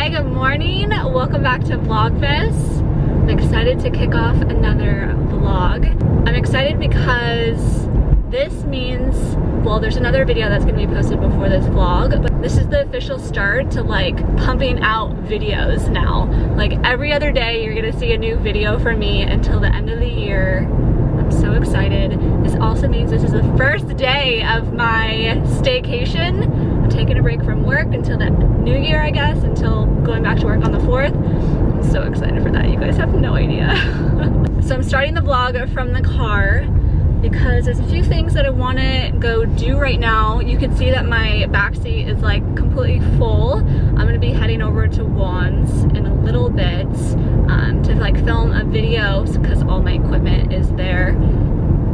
Hi, good morning. Welcome back to VLOGMAS. I'm excited to kick off another vlog. I'm excited because this means, well, there's another video that's gonna be posted before this vlog, but this is the official start to like pumping out videos now. Like every other day you're gonna see a new video from me until the end of the year. I'm so excited. This also means this is the first day of my staycation. I'm taking a break from work until the new year, I guess, until going back to work on the 4th. I'm so excited for that. You guys have no idea. So I'm starting the vlog from the car because there's a few things that I want to go do right now. You can see that my backseat is like completely full. I'm going to be heading over to Juan's in a little bit to like film a video because all my equipment is there,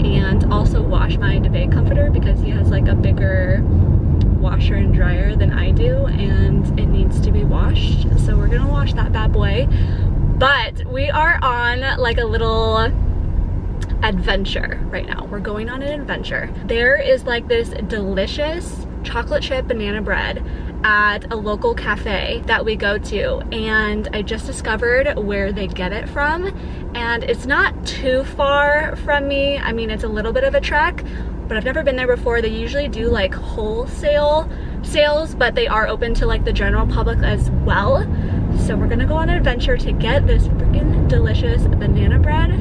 and also wash my duvet comforter because he has like a bigger washer and dryer than I do and it needs to be washed. So we're gonna wash that bad boy. But we are on like a little adventure right now. We're going on an adventure. There is like this delicious chocolate chip banana bread at a local cafe that we go to, and I just discovered where they get it from, and it's not too far from me. I mean, it's a little bit of a trek, but I've never been there before. They usually do like wholesale sales, but they are open to like the general public as well. So we're gonna go on an adventure to get this freaking delicious banana bread.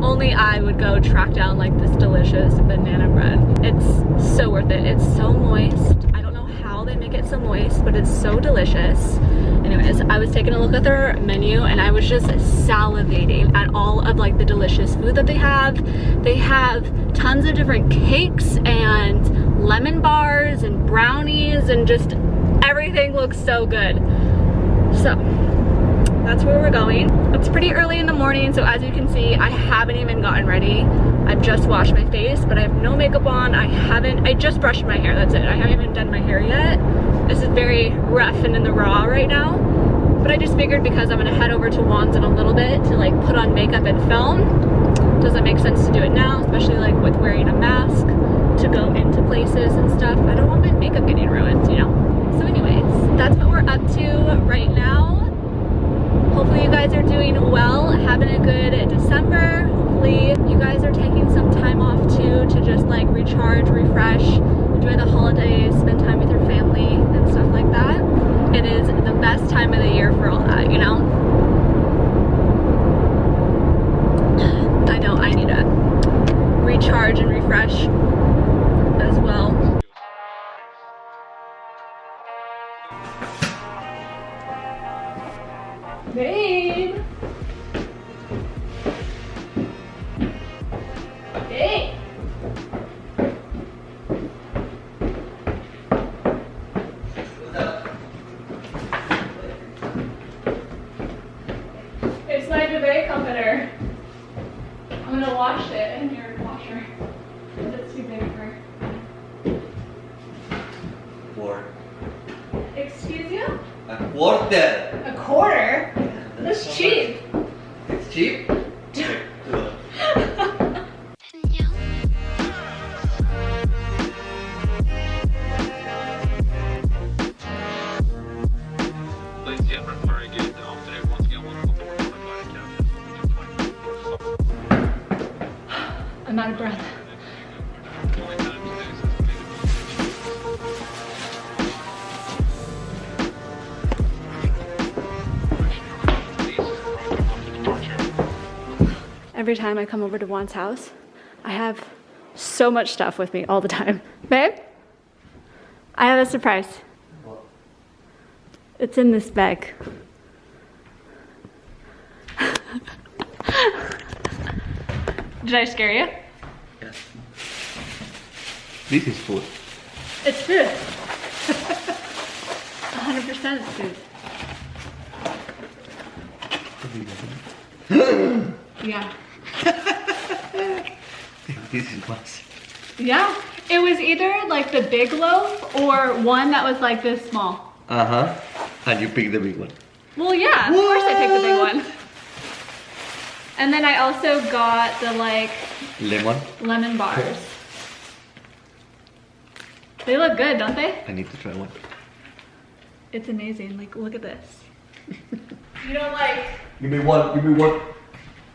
Only I would go track down like this delicious banana bread. It's so worth it. It's so moist. I don't know how they make it so moist, but it's so delicious. Anyways, I was taking a look at their menu and I was just salivating at all of like the delicious food that they have. They have tons of different cakes and lemon bars and brownies, and just everything looks so good. So that's where we're going. It's pretty early in the morning, so as you can see, I haven't even gotten ready. I've just washed my face, but I have no makeup on. I just brushed my hair, that's it. I haven't even done my hair yet. This is very rough and in the raw right now. But I just figured because I'm gonna head over to Juan's in a little bit to like put on makeup and film, doesn't make sense to do it now, especially like with wearing a mask to go into places and stuff. I don't want my makeup getting ruined, you know? So anyways, that's what we're up to right now. Hopefully you guys are doing well, having a good December. Hopefully you guys are taking some time off too to just like recharge, refresh, enjoy the holidays, spend time with your family and stuff like that. It is the best time of the year for all that, you know? I know I need to recharge and refresh as well. Babe! Hey! It's my duvet comforter. I'm gonna wash it in your washer. It's too big for... Quarter. Excuse you? A quarter. A quarter? That's cheap. It's cheap? I'm out of breath. Every time I come over to Juan's house, I have so much stuff with me all the time. Babe, I have a surprise. What? It's in this bag. Did I scare you? Yes. This is food. It's food. 100% it's food. Yeah. This is massive. Yeah. It was either like the big loaf or one that was like this small. Uh-huh. And you pick the big one. Well, yeah, of course I picked the big one. And then I also got the like lemon bars. They look good, don't they? I need to try one. It's amazing. Like, look at this. You know, like... Give me one,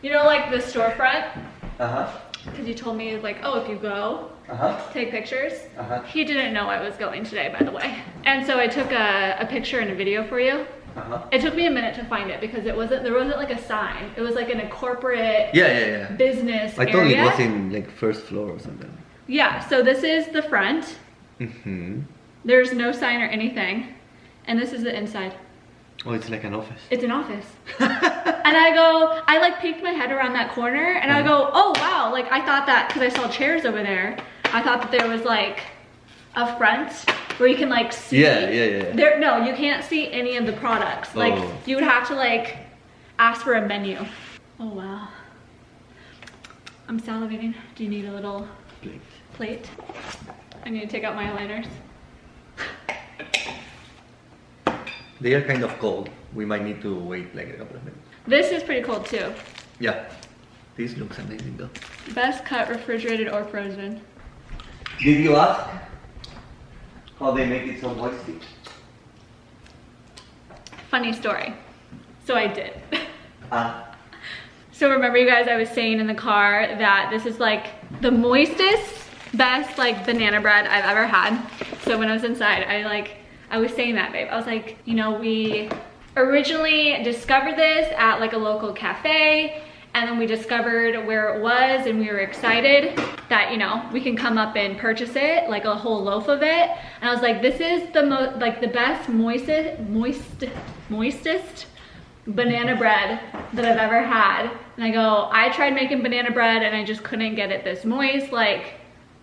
You know, like the storefront? Uh-huh. Because you told me, like, oh, if you go, Uh-huh. take pictures. Uh-huh. He didn't know I was going today, by the way. And so I took a picture and a video for you. Uh-huh. It took me a minute to find it because there wasn't like a sign. It was like in a corporate Yeah. business I thought area. it was in like first floor or something. Yeah, so this is the front. Mm-hmm. There's no sign or anything. And this is the inside. Oh, it's like an office. It's an office. And I like peeked my head around that corner and I go, oh wow, like I thought that, because I saw chairs over there, I thought that there was like a front where you can like see. Yeah. There, no, you can't see any of the products. Like you would have to like ask for a menu. Oh wow. I'm salivating. Do you need a little plate? I need to take out my aligners. They are kind of cold. We might need to wait like a couple of minutes. This is pretty cold too. Yeah. This looks amazing though. Best cut, refrigerated or frozen. Did you ask how they make it so moisty? Funny story. So I did. Ah. So remember you guys, I was saying in the car that this is like the moistest, best like banana bread I've ever had. So when I was inside, I was saying that, babe. I was like, you know, we originally discovered this at like a local cafe, and then we discovered where it was, and we were excited that, you know, we can come up and purchase it, like a whole loaf of it. And I was like, this is the most, like the best, moistest banana bread that I've ever had. And I go, I tried making banana bread and I just couldn't get it this moist. Like,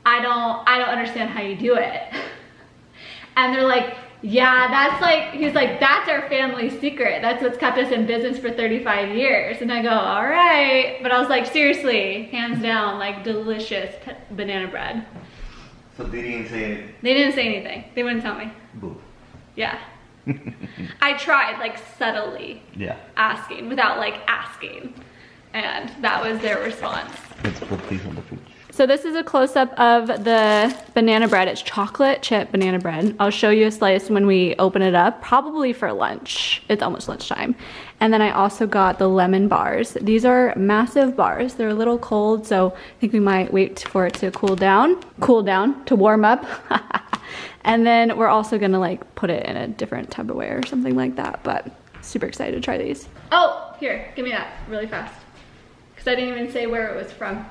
I don't understand how you do it. And they're like, yeah, that's like, he's like, that's our family secret. That's what's kept us in business for 35 years. And I go, all right. But I was like, seriously, hands down, like delicious banana bread. So they didn't say anything? They didn't say anything. They wouldn't tell me. Boo. Yeah. I tried like subtly asking without like asking. And that was their response. Let's put these on the fridge. So this is a close-up of the banana bread. It's chocolate chip banana bread. I'll show you a slice when we open it up, probably for lunch. It's almost lunchtime. And then I also got the lemon bars. These are massive bars. They're a little cold, so I think we might wait for it to cool down, to warm up. And then we're also gonna like put it in a different Tupperware or something like that, but super excited to try these. Oh, here, give me that really fast. Because I didn't even say where it was from.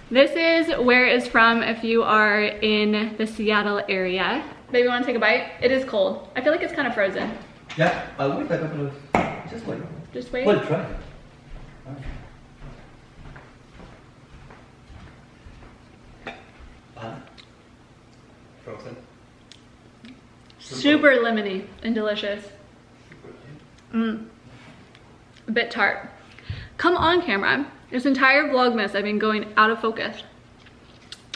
This is where it is from if you are in the Seattle area. Maybe you want to take a bite? It is cold. I feel like it's kind of frozen. Yeah, I'll wait a couple of... Just wait. Just wait? Well, try it. Frozen. Super lemony and delicious. A bit tart. Come on, camera. This entire Vlogmas, I've been going out of focus.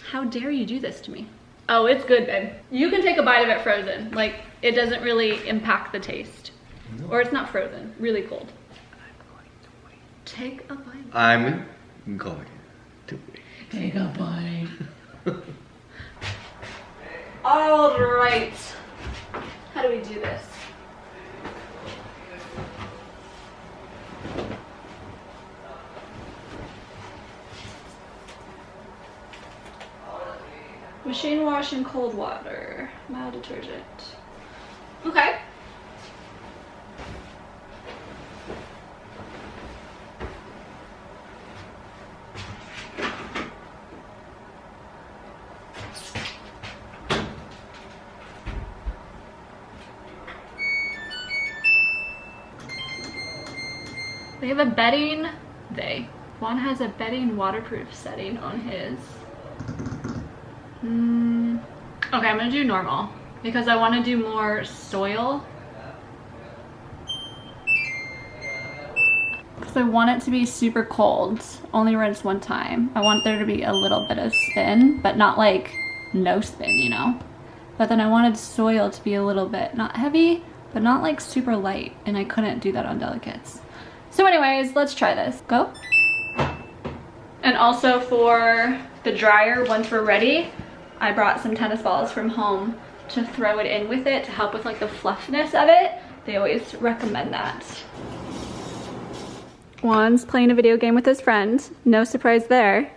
How dare you do this to me? Oh, it's good, babe. You can take a bite of it frozen. Like, it doesn't really impact the taste. No. Or it's not frozen, really cold. I'm going to wait. Take a bite. I'm going to wait. Take a bite. All right. How do we do this? Machine wash in cold water. Mild detergent. Okay. They have a bedding, Juan has a bedding waterproof setting on his. Okay, I'm gonna do normal because I want to do more soil. Because I want it to be super cold. Only rinse one time. I want there to be a little bit of spin, but not like no spin, you know? But then I wanted soil to be a little bit, not heavy, but not like super light. And I couldn't do that on delicates. So anyways, let's try this. Go. And also for the dryer, once we're ready, I brought some tennis balls from home to throw it in with it to help with like the fluffiness of it. They always recommend that. Juan's playing a video game with his friend. No surprise there.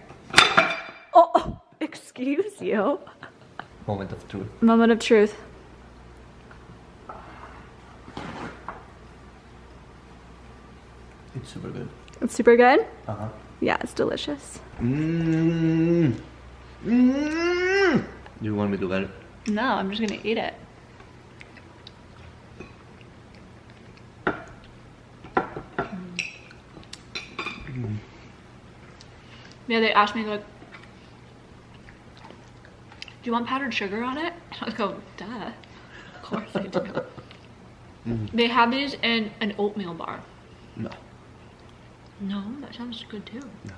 Oh, excuse you. Moment of truth. Moment of truth. It's super good. It's super good? Uh-huh. Yeah, it's delicious. Mmm. Mmm. You want me to get it? No, I'm just gonna eat it. Yeah, they asked me like, do you want powdered sugar on it? I go, duh. Of course I do. They have these in an oatmeal bar. No. No, that sounds good too. No.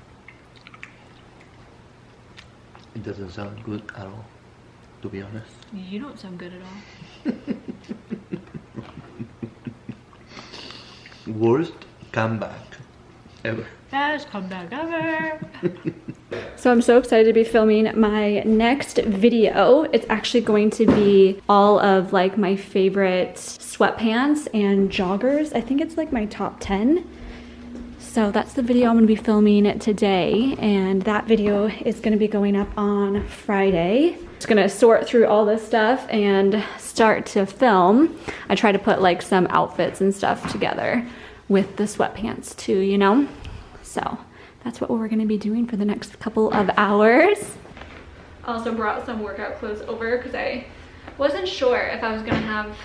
It doesn't sound good at all, to be honest. You don't sound good at all. Worst comeback ever. Best comeback ever. So I'm so excited to be filming my next video. It's actually going to be all of like my favorite sweatpants and joggers. I think it's like my top 10. So that's the video I'm gonna be filming today, and that video is gonna be going up on Friday. Just gonna sort through all this stuff and start to film. I try to put like some outfits and stuff together with the sweatpants too, you know? So that's what we're gonna be doing for the next couple of hours. I also brought some workout clothes over because I wasn't sure if I was gonna have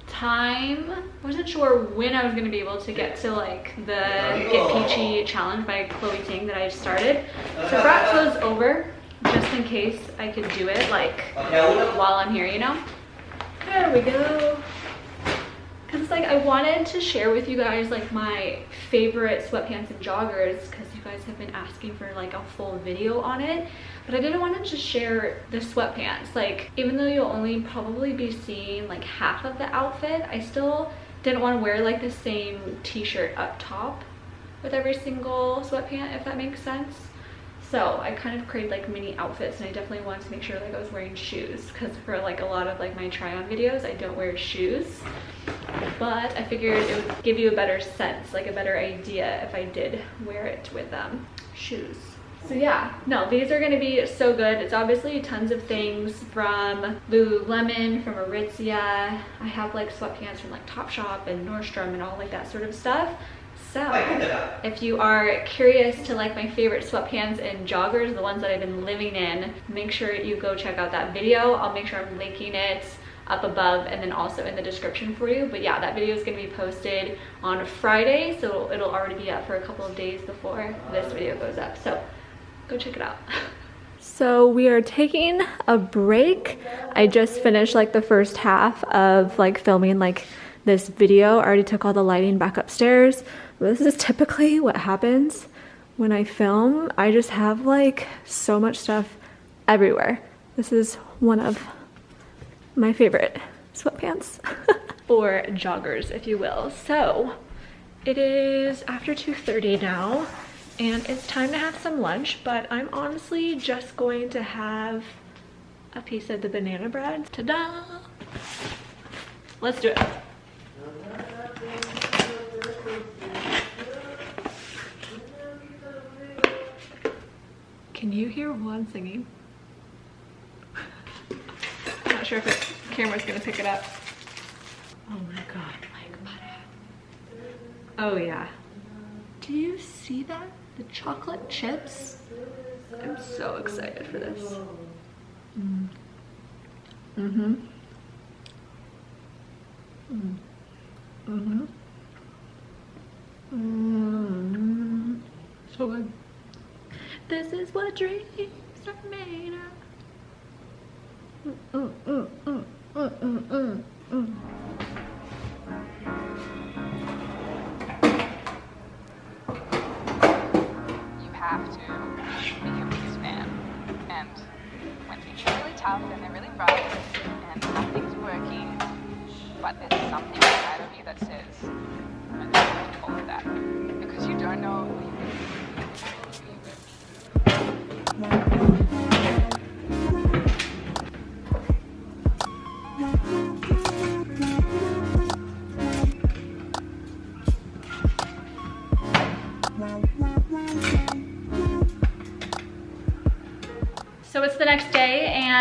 time. I wasn't sure when I was gonna be able to get to like the Get Peachy challenge by Chloe Ting that I just started. So I brought clothes over just in case I could do it like while I'm here, you know? There we go. Cause it's like I wanted to share with you guys like my favorite sweatpants and joggers because you guys have been asking for like a full video on it. But I didn't want to just share the sweatpants. Like, even though you'll only probably be seeing like half of the outfit, I still didn't want to wear like the same t-shirt up top with every single sweatpant, if that makes sense. So I kind of created like mini outfits, and I definitely wanted to make sure like I was wearing shoes because for like a lot of like my try-on videos, I don't wear shoes. But I figured it would give you a better sense, like a better idea if I did wear it with shoes. So yeah, no, these are gonna be so good. It's obviously tons of things from Lululemon, from Aritzia. I have like sweatpants from like Topshop and Nordstrom and all like that sort of stuff. So if you are curious to like my favorite sweatpants and joggers, the ones that I've been living in, make sure you go check out that video. I'll make sure I'm linking it up above and then also in the description for you. But yeah, that video is going to be posted on Friday, so it'll already be up for a couple of days before this video goes up. So go check it out. So we are taking a break. I just finished like the first half of like filming like this video. I already took all the lighting back upstairs. This is typically what happens when I film. I just have like so much stuff everywhere. This is one of my favorite sweatpants or joggers, if you will. So it is after 2:30 now, and it's time to have some lunch, but I'm honestly just going to have a piece of the banana bread. Ta-da! Let's do it. Can you hear Juan singing? I'm not sure if the camera's gonna pick it up. Oh my god, like butter. Oh yeah. Do you see that? The chocolate chips? I'm so excited for this. So good. This is what dreams are made of. You have to be your biggest fan. And when things are really tough and they're really rough and nothing's working, but there's something inside of you that says, I'm going to follow that. Because you don't know who you really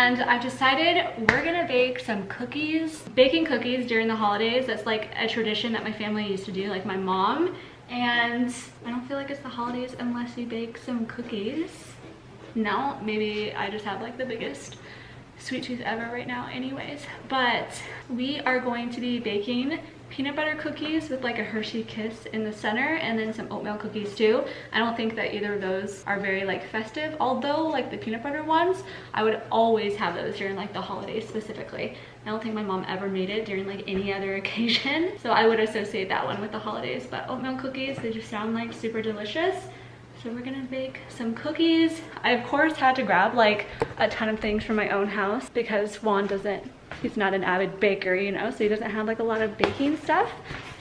and I've decided we're gonna bake some cookies. Baking cookies during the holidays, that's like a tradition that my family used to do, like my mom, and I don't feel like it's the holidays unless you bake some cookies. No, maybe I just have like the biggest sweet tooth ever right now anyways, but we are going to be baking peanut butter cookies with like a Hershey Kiss in the center, and then some oatmeal cookies too. I don't think that either of those are very like festive, although like the peanut butter ones, I would always have those during like the holidays specifically. I don't think my mom ever made it during like any other occasion, so I would associate that one with the holidays. But oatmeal cookies, they just sound like super delicious. So we're gonna bake some cookies. I of course had to grab like a ton of things from my own house because Juan he's not an avid baker, you know, so he doesn't have like a lot of baking stuff,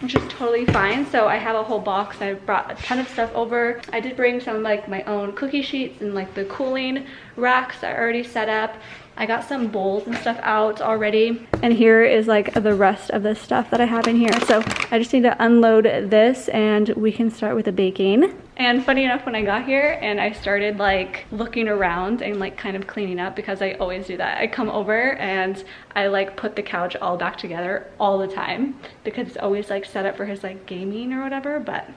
which is totally fine. So I have a whole box. I brought a ton of stuff over. I did bring some like my own cookie sheets and like the cooling racks I already set up. I got some bowls and stuff out already. And here is like the rest of the stuff that I have in here. So I just need to unload this and we can start with the baking. And funny enough, when I got here and I started like looking around and like kind of cleaning up, because I always do that. I come over and I like put the couch all back together all the time because it's always like set up for his like gaming or whatever, but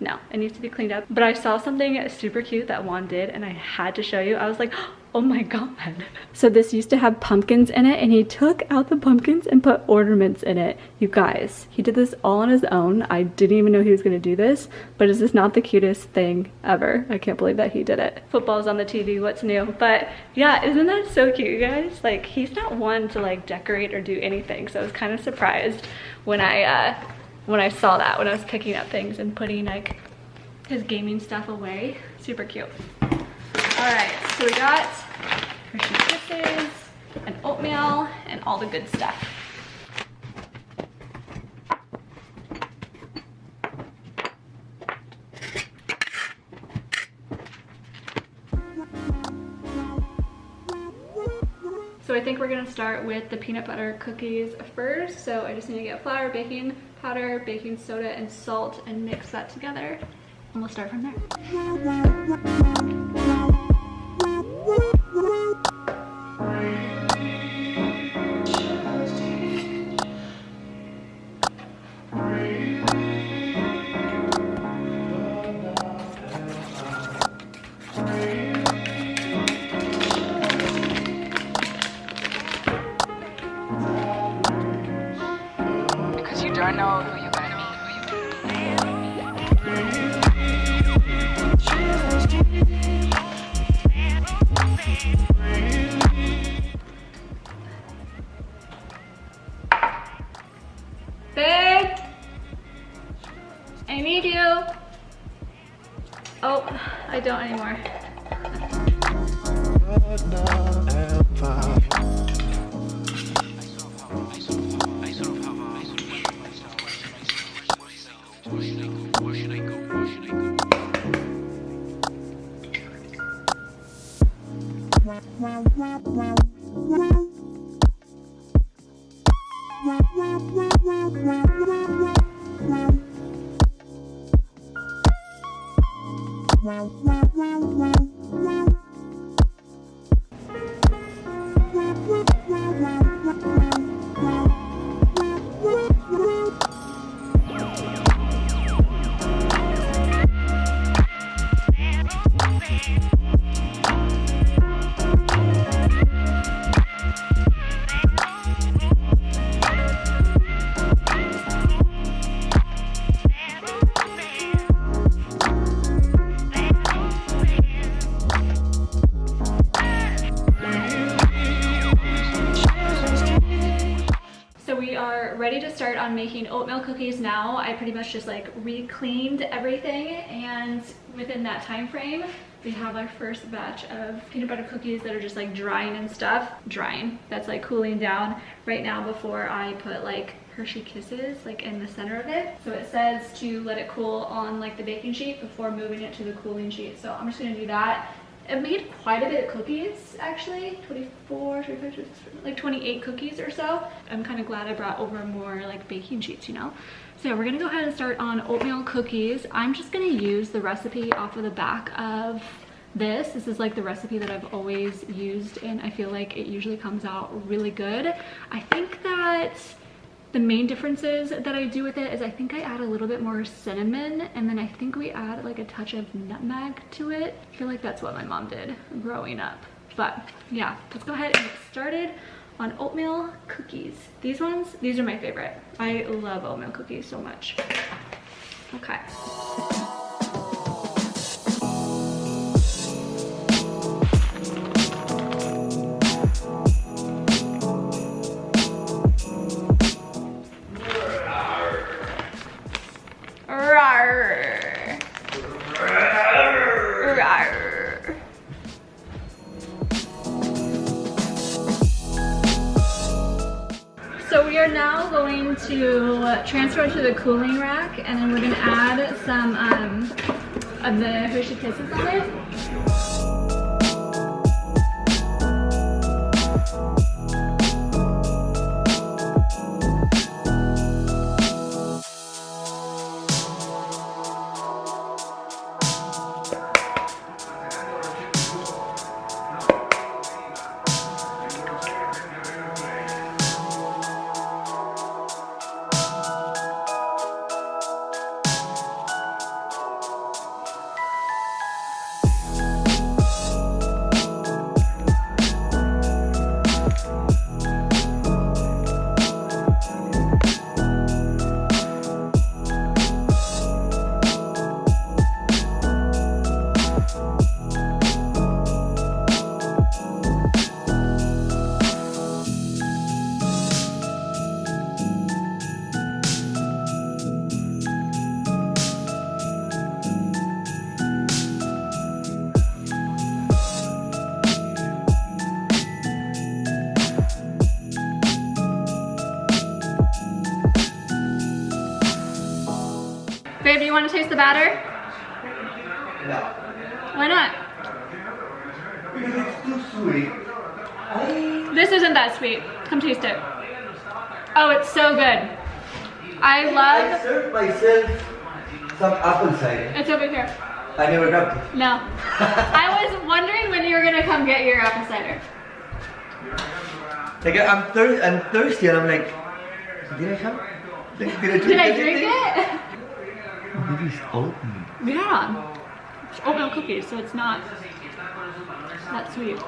no, it needs to be cleaned up. But I saw something super cute that Juan did and I had to show you. I was like, oh my god. So this used to have pumpkins in it and he took out the pumpkins and put ornaments in it. You guys, he did this all on his own. I didn't even know he was gonna do this, but is this not the cutest thing ever? I can't believe that he did it. Football's on the TV, what's new? But yeah, isn't that so cute, you guys? Like, he's not one to like decorate or do anything, so I was kind of surprised when I saw that, when I was picking up things and putting like his gaming stuff away. Super cute. All right, so we got Hershey Kisses and oatmeal and all the good stuff. So I think we're gonna start with the peanut butter cookies first. So I just need to get flour, baking powder, baking soda, and salt and mix that together. And we'll start from there. Because you don't know who you're going to meet. Babe, I need you. Oh, I don't anymore. Ready to start on making oatmeal cookies now. I pretty much just like re-cleaned everything, and within that time frame we have our first batch of peanut butter cookies that are just like drying and stuff. That's like cooling down right now before I put like Hershey Kisses like in the center of it. So it says to let it cool on like the baking sheet before moving it to the cooling sheet. So I'm just gonna do that. It made quite a bit of cookies, actually. 24, 25, like 28 cookies or so. I'm kind of glad I brought over more like baking sheets, you know? So we're gonna go ahead and start on oatmeal cookies. I'm just gonna use the recipe off of the back of This is like the recipe that I've always used, and I feel like it usually comes out really good. I think that the main differences that I do with it is I think I add a little bit more cinnamon, and then I think we add like a touch of nutmeg to it. I feel like that's what my mom did growing up. But yeah, let's go ahead and get started on oatmeal cookies. These are my favorite. I love oatmeal cookies so much. Okay. So we are now going to transfer to the cooling rack, and then we're going to add some of the Hershey Kisses on it. Babe, do you want to taste the batter? No. Why not? Because it's too sweet. This isn't that sweet. Come taste it. Oh, it's so good. I I served myself some apple cider. It's over here. I never grabbed it. No. I was wondering when you were gonna come get your apple cider. Like I'm thirsty, and I'm like, did I have? Like, did I drink it? Maybe it's oatmeal. Yeah. It's oatmeal cookies, so it's not that sweet.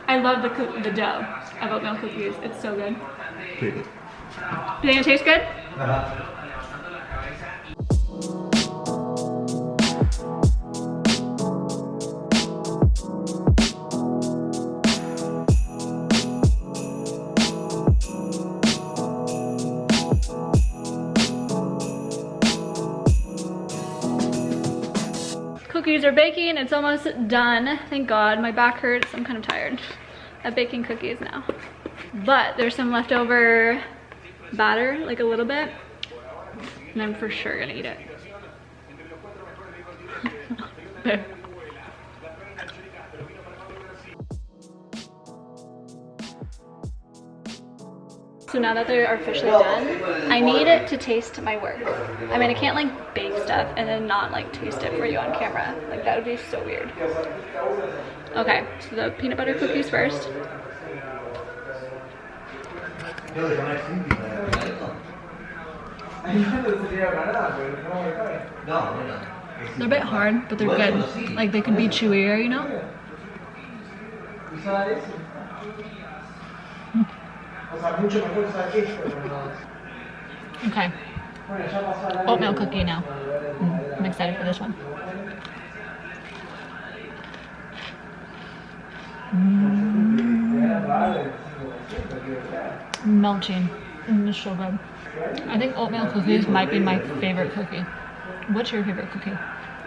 I love the dough of oatmeal cookies. It's so good. Pretty good. Do you think it tastes good? Cookies are baking. It's almost done. Thank God. My back hurts. I'm kind of tired of baking cookies now. But there's some leftover batter, like a little bit, and I'm for sure gonna eat it. So now that they are officially done, I need it to taste my work. I mean, I can't like bake stuff and then not like taste it for you on camera. Like that would be so weird. Okay, so the peanut butter cookies first. They're a bit hard, but they're good. Like they could be chewier, you know? Okay. Oatmeal cookie now. I'm excited for this one. Melting. It's so good. I think oatmeal cookies might be my favorite cookie. What's your favorite cookie?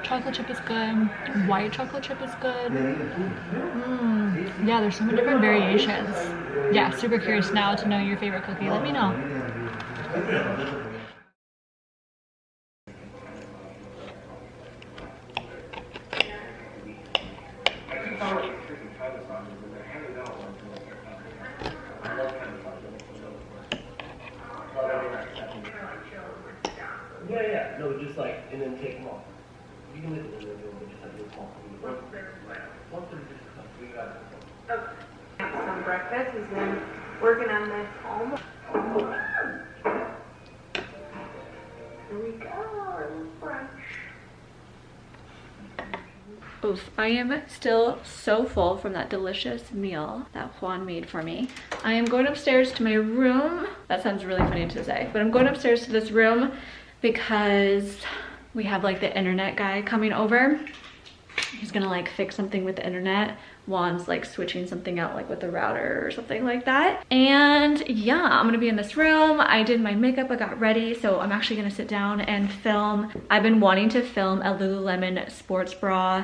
Chocolate chip is good. White chocolate chip is good. Yeah, there's so many different variations. Yeah, super curious now to know your favorite cookie. Let me know. Yeah, no, just like, and then take them off. Some breakfast. He's been working on this home. Here we go, our little brunch. Oof, I am still so full from that delicious meal that Juan made for me. I am going upstairs to my room. That sounds really funny to say, but I'm going upstairs to this room because we have like the internet guy coming over. He's gonna like fix something with the internet. Juan's like switching something out like with the router or something like that. And yeah, I'm gonna be in this room. I did my makeup, I got ready, so I'm actually gonna sit down and film. I've been wanting to film a Lululemon sports bra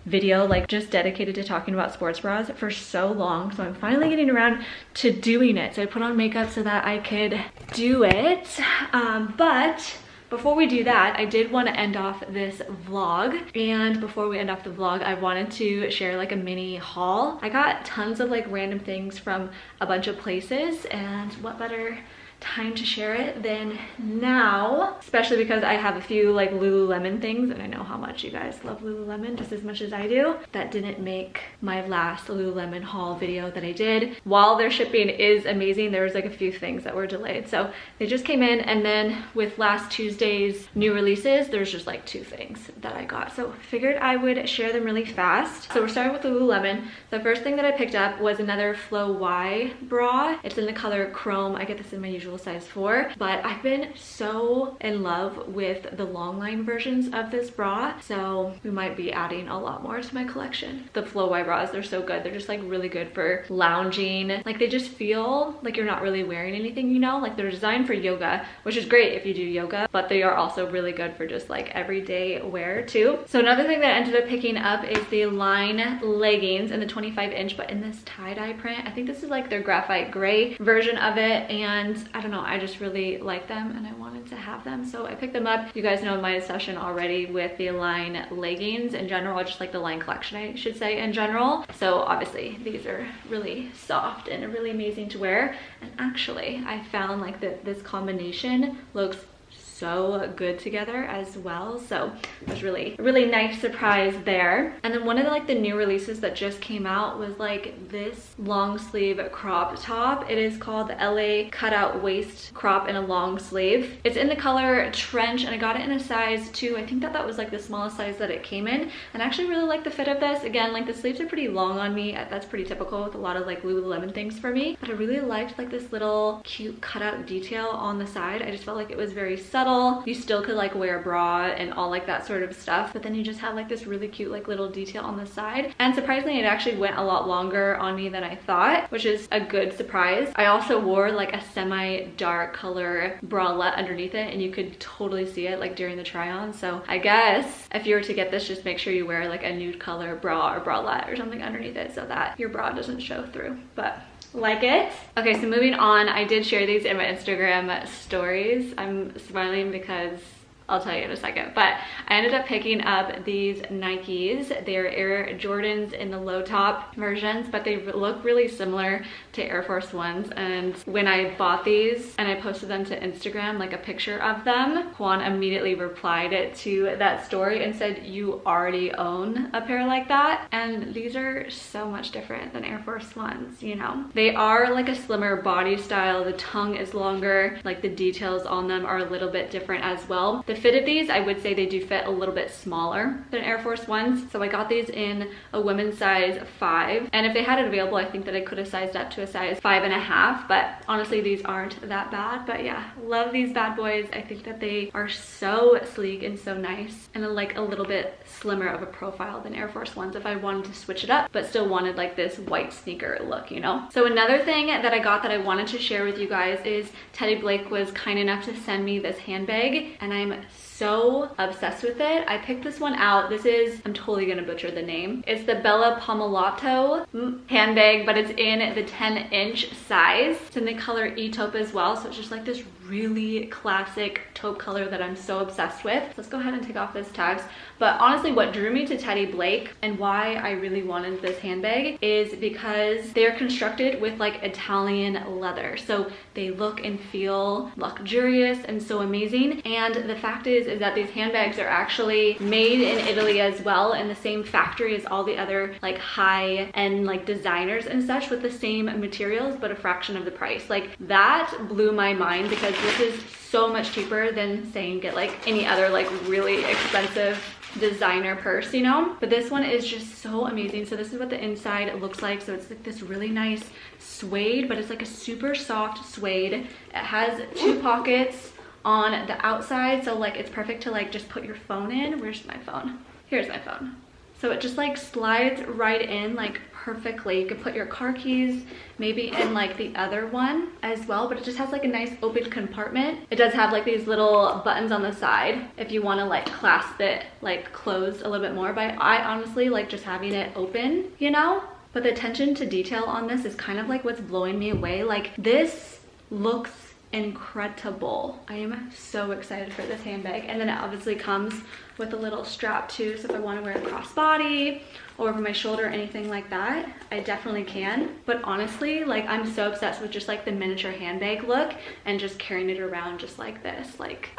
video, like just dedicated to talking about sports bras for so long, so I'm finally getting around to doing it. So I put on makeup so that I could do it, but before we do that, I did want to end off this vlog. And before we end off the vlog, I wanted to share like a mini haul. I got tons of like random things from a bunch of places, and what better time to share it than now, especially because I have a few like Lululemon things, and I know how much you guys love Lululemon just as much as I do. That didn't make my last Lululemon haul video that I did. While their shipping is amazing, there was like a few things that were delayed, so they just came in. And then with last Tuesday's new releases, there's just like 2 things that I got, so figured I would share them really fast. So we're starting with Lululemon. The first thing that I picked up was another Flow Y bra. It's in the color chrome. I get this in my usual size 4, but I've been so in love with the long line versions of this bra, so we might be adding a lot more to my collection. The Flow Y bras, they're so good. They're just like really good for lounging. Like they just feel like you're not really wearing anything, you know? Like they're designed for yoga, which is great if you do yoga, but they are also really good for just like everyday wear too. So another thing that I ended up picking up is the Line leggings in the 25-inch, but in this tie-dye print. I think this is like their graphite gray version of it, and I don't know, I just really like them and I wanted to have them, so I picked them up. You guys know my obsession already with the Line leggings in general. I just like the Line collection, I should say, in general. So obviously these are really soft and really amazing to wear, and actually I found like that this combination looks so good together as well, so it was really a really nice surprise there. And then one of the new releases that just came out was like this long sleeve crop top. It is called the LA cutout waist crop in a long sleeve. It's in the color trench, and I got it in a size 2. I think that was like the smallest size that it came in, and I actually really like the fit of this. Again, like the sleeves are pretty long on me. That's pretty typical with a lot of like Lululemon things for me, but I really liked like this little cute cutout detail on the side. I just felt like it was very subtle. You still could like wear a bra and all like that sort of stuff, but then you just have like this really cute like little detail on the side, and surprisingly it actually went a lot longer on me than I thought, which is a good surprise. I also wore like a semi dark color bralette underneath it, and you could totally see it like during the try on. So I guess if you were to get this, just make sure you wear like a nude color bra or bralette or something underneath it so that your bra doesn't show through, but like it. Okay, so moving on, I did share these in my Instagram stories. I'm smiling because I'll tell you in a second, but I ended up picking up these Nikes. They're Air Jordans in the low top versions, but they look really similar to Air Force Ones. And when I bought these and I posted them to Instagram, like a picture of them, Juan immediately replied to that story and said, "You already own a pair like that." And these are so much different than Air Force Ones, you know? They are like a slimmer body style. The tongue is longer, like the details on them are a little bit different as well. The fit of these, I would say they do fit a little bit smaller than Air Force Ones. So I got these in a women's size 5. And if they had it available, I think that I could have sized up to a size 5.5. But honestly, these aren't that bad. But yeah, love these bad boys. I think that they are so sleek and so nice, and like a little bit slimmer of a profile than Air Force Ones if I wanted to switch it up, but still wanted like this white sneaker look, you know? So another thing that I got that I wanted to share with you guys is Teddy Blake was kind enough to send me this handbag, and I'm so obsessed with it. I picked this one out. This is, I'm totally gonna butcher the name. It's the Bella Pomelato handbag, but it's in the 10-inch size. It's in the color E-taupe as well, so it's just like this really classic taupe color that I'm so obsessed with. Let's go ahead and take off those tags. But honestly, what drew me to Teddy Blake and why I really wanted this handbag is because they're constructed with like Italian leather. So they look and feel luxurious and so amazing. And the fact fact is that these handbags are actually made in Italy as well, in the same factory as all the other like high-end like designers and such, with the same materials but a fraction of the price. Like that blew my mind, because this is so much cheaper than saying get like any other like really expensive designer purse, you know. But this one is just so amazing. So this is what the inside looks like. So it's like this really nice suede, but it's like a super soft suede. It has 2 pockets on the outside, so like it's perfect to like just put your phone in. Where's my phone? Here's my phone. So it just like slides right in like perfectly. You could put your car keys maybe in like the other one as well, but it just has like a nice open compartment. It does have like these little buttons on the side if you want to like clasp it like closed a little bit more, but I honestly like just having it open, you know. But the attention to detail on this is kind of like what's blowing me away. Like this looks incredible. I am so excited for this handbag. And then it obviously comes with a little strap too, so if I want to wear it crossbody or over my shoulder or anything like that, I definitely can. But honestly, like I'm so obsessed with just like the miniature handbag look and just carrying it around just like this. Like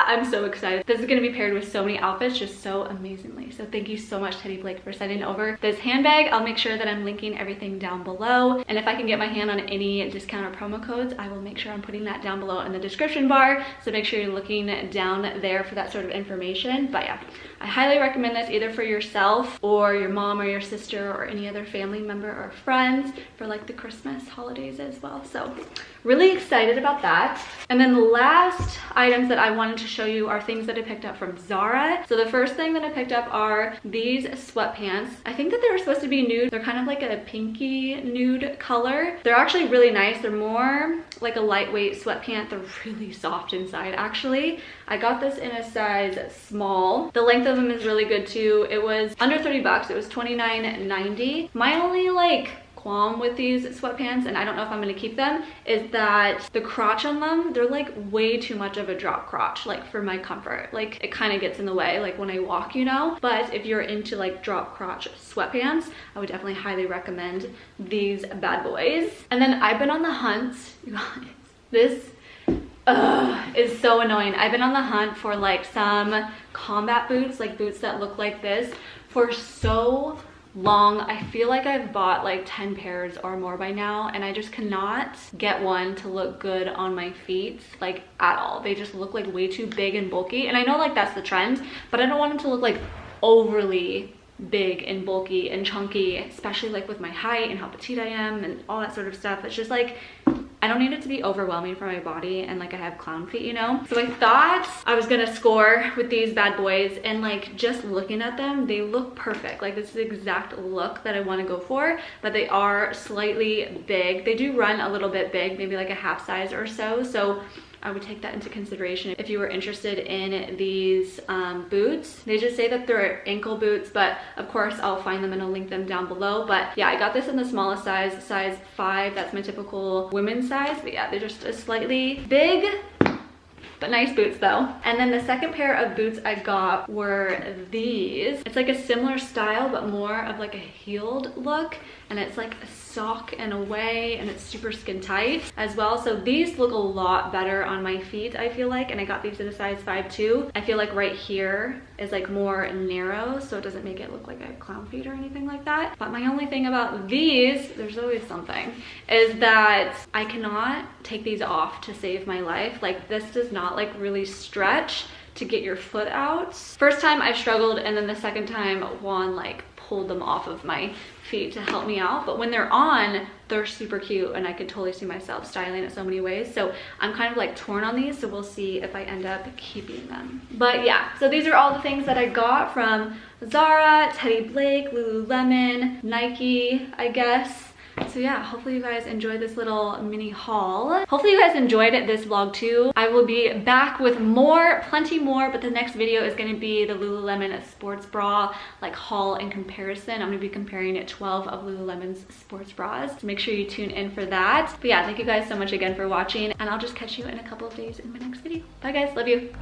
I'm so excited. This is going to be paired with so many outfits just so amazingly. So thank you so much, Teddy Blake, for sending over this handbag. I'll make sure that I'm linking everything down below, and if I can get my hand on any discount or promo codes, I will make sure I'm putting that down below in the description bar. So make sure you're looking down there for that sort of information. But yeah, I highly recommend this either for yourself or your mom or your sister or any other family member or friends for like the Christmas holidays as well. So really excited about that. And then the last items that I wanted to show you are things that I picked up from Zara. So the first thing that I picked up are these sweatpants. I think that they were supposed to be nude. They're kind of like a pinky nude color. They're actually really nice. They're more like a lightweight sweatpant. They're really soft inside actually. I got this in a size small. The length of them is really good too. It was under 30 bucks. It was $29.90. My only like qualm with these sweatpants, and I don't know if I'm going to keep them, is that the crotch on them, they're like way too much of a drop crotch, like for my comfort. Like it kind of gets in the way like when I walk, you know. But if you're into like drop crotch sweatpants, I would definitely highly recommend these bad boys. And then I've been on the hunt, you guys, this is so annoying. I've been on the hunt for like some combat boots, like boots that look like this, for so long. I feel like I've bought like 10 pairs or more by now, and I just cannot get one to look good on my feet like at all. They just look like way too big and bulky, and I know like that's the trend, but I don't want them to look like overly big and bulky and chunky, especially like with my height and how petite I am and all that sort of stuff. It's just like I don't need it to be overwhelming for my body, and like I have clown feet, you know. So I thought I was gonna score with these bad boys, and like just looking at them, they look perfect. Like this is the exact look that I want to go for, but they are slightly big. They do run a little bit big, maybe like a half size or so. So I would take that into consideration if you were interested in these boots. They just say that they're ankle boots, but of course I'll find them and I'll link them down below. But yeah, I got this in the smallest size, size 5. That's my typical women's size. But yeah, they're just a slightly big, but nice boots though. And then the second pair of boots I got were these. It's like a similar style, but more of like a heeled look. And it's like a sock in a way, and it's super skin tight as well. So these look a lot better on my feet, I feel like. And I got these in a size 5 too. I feel like right here is like more narrow, so it doesn't make it look like I have clown feet or anything like that. But my only thing about these, there's always something, is that I cannot take these off to save my life. Like this does not like really stretch to get your foot out. First time I struggled, and then the second time Juan like pulled them off of my feet to help me out. But when they're on, they're super cute, and I could totally see myself styling it so many ways. So I'm kind of like torn on these, so we'll see if I end up keeping them. But yeah, so these are all the things that I got from Zara, Teddy Blake, Lululemon, Nike, I guess. So yeah, hopefully you guys enjoyed this little mini haul. Hopefully you guys enjoyed this vlog too. I will be back with more, plenty more, but the next video is going to be the Lululemon sports bra like haul and comparison. I'm going to be comparing 12 of Lululemon's sports bras, so make sure you tune in for that. But yeah, thank you guys so much again for watching, and I'll just catch you in a couple of days in my next video. Bye guys, love you.